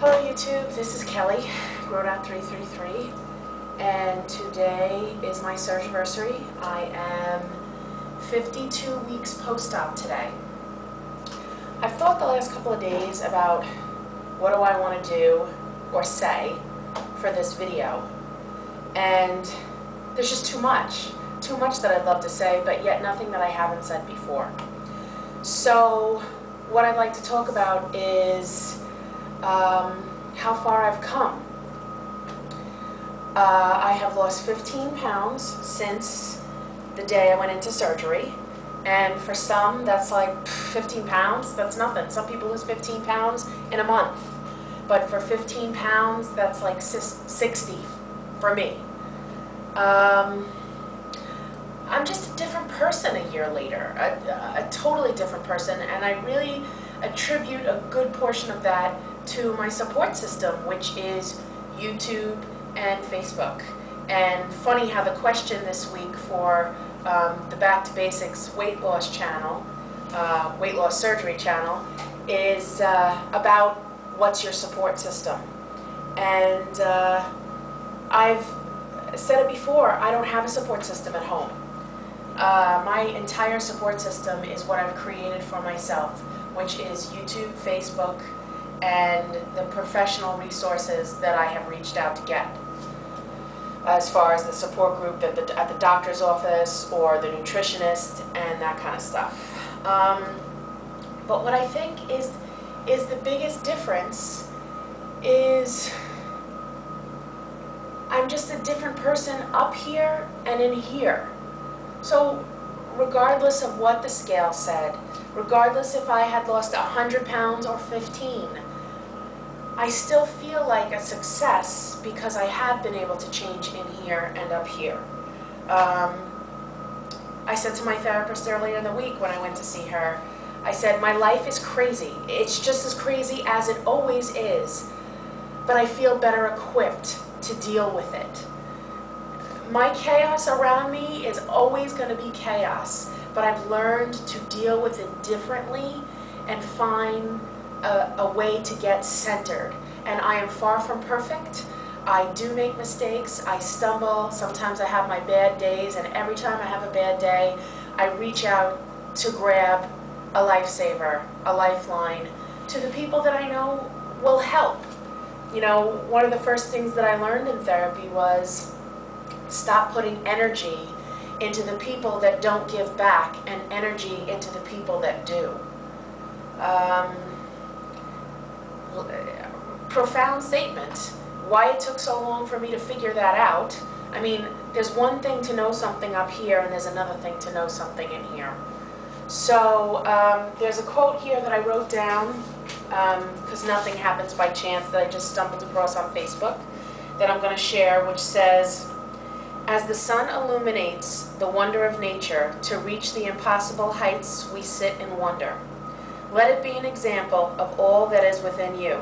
Hello YouTube, this is Kelly, Growdout333, and today is my surgeversary. I am 52 weeks post-op today. I've thought the last couple of days about what do I want to do or say for this video, and there's just too much that I'd love to say, but yet nothing that I haven't said before. So what I'd like to talk about is how far I've come. I have lost 15 pounds since the day I went into surgery, and for some that's like 15 pounds, that's nothing. Some people lose 15 pounds in a month, but for 15 pounds that's like 60 for me. I'm just a different person a year later, a totally different person, and I really attribute a good portion of that to my support system, which is YouTube and Facebook. And funny how the question this week for the Back to Basics weight loss channel, weight loss surgery channel, is about what's your support system. And I've said it before, I don't have a support system at home. My entire support system is what I've created for myself, which is YouTube, Facebook, and the professional resources that I have reached out to get, as far as the support group at the doctor's office or the nutritionist and that kind of stuff. But what I think is the biggest difference is I'm just a different person up here and in here. So regardless of what the scale said, regardless if I had lost 100 pounds or 15, I still feel like a success because I have been able to change in here and up here. I said to my therapist earlier in the week when I went to see her, I said, my life is crazy. It's just as crazy as it always is, but I feel better equipped to deal with it. My chaos around me is always going to be chaos, but I've learned to deal with it differently and find a way to get centered. And I am far from perfect. I do make mistakes. I stumble. Sometimes I have my bad days, and every time I have a bad day, I reach out to grab a lifesaver, a lifeline, to the people that I know will help. You know, one of the first things that I learned in therapy was stop putting energy into the people that don't give back and energy into the people that do. Profound statement. Why it took so long for me to figure that out. I mean, there's one thing to know something up here and there's another thing to know something in here. So there's a quote here that I wrote down because nothing happens by chance, that I just stumbled across on Facebook, that I'm going to share, which says, "As the sun illuminates the wonder of nature to reach the impossible heights, we sit in wonder. Let it be an example of all that is within you.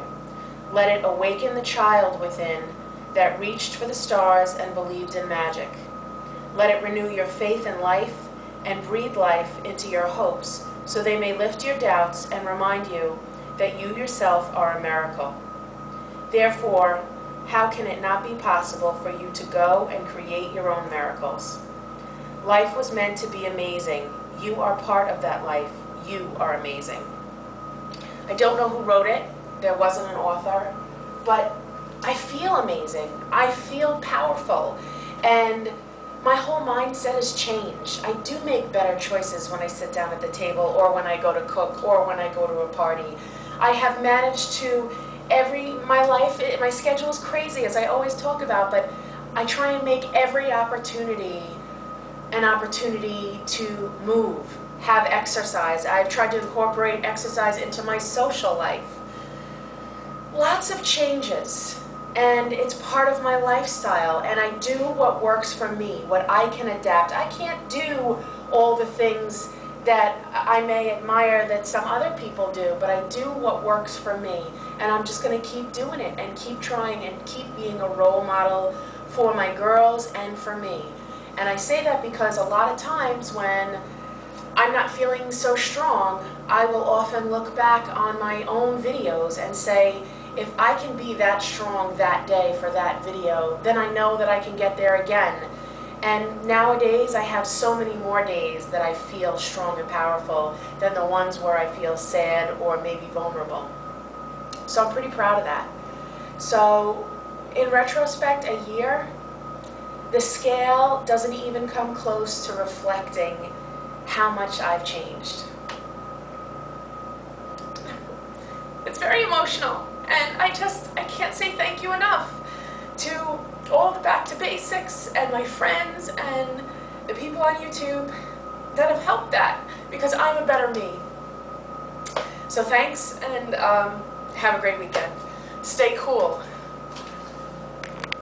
Let it awaken the child within that reached for the stars and believed in magic. Let it renew your faith in life and breathe life into your hopes, so they may lift your doubts and remind you that you yourself are a miracle. Therefore, how can it not be possible for you to go and create your own miracles? Life was meant to be amazing. You are part of that life. You are amazing." I don't know who wrote it. There wasn't an author. But I feel amazing. I feel powerful. And my whole mindset has changed. I do make better choices when I sit down at the table, or when I go to cook, or when I go to a party. I have managed to my schedule is crazy, as I always talk about, but I try and make every opportunity an opportunity to move, have exercise. I've tried to incorporate exercise into my social life. Lots of changes, and it's part of my lifestyle, and I do what works for me, what I can adapt. I can't do all the things that I may admire that some other people do, but I do what works for me, and I'm just going to keep doing it and keep trying and keep being a role model for my girls and for me. And I say that because a lot of times when I'm not feeling so strong, I will often look back on my own videos and say, if I can be that strong that day for that video, then I know that I can get there again. And nowadays I have so many more days that I feel strong and powerful than the ones where I feel sad or maybe vulnerable. So I'm pretty proud of that. So in retrospect, a year, the scale doesn't even come close to reflecting how much I've changed. It's very emotional, and I can't say thank you enough to all the Back to Basics and my friends and the people on YouTube that have helped that, because I'm a better me. So thanks, and have a great weekend. Stay cool.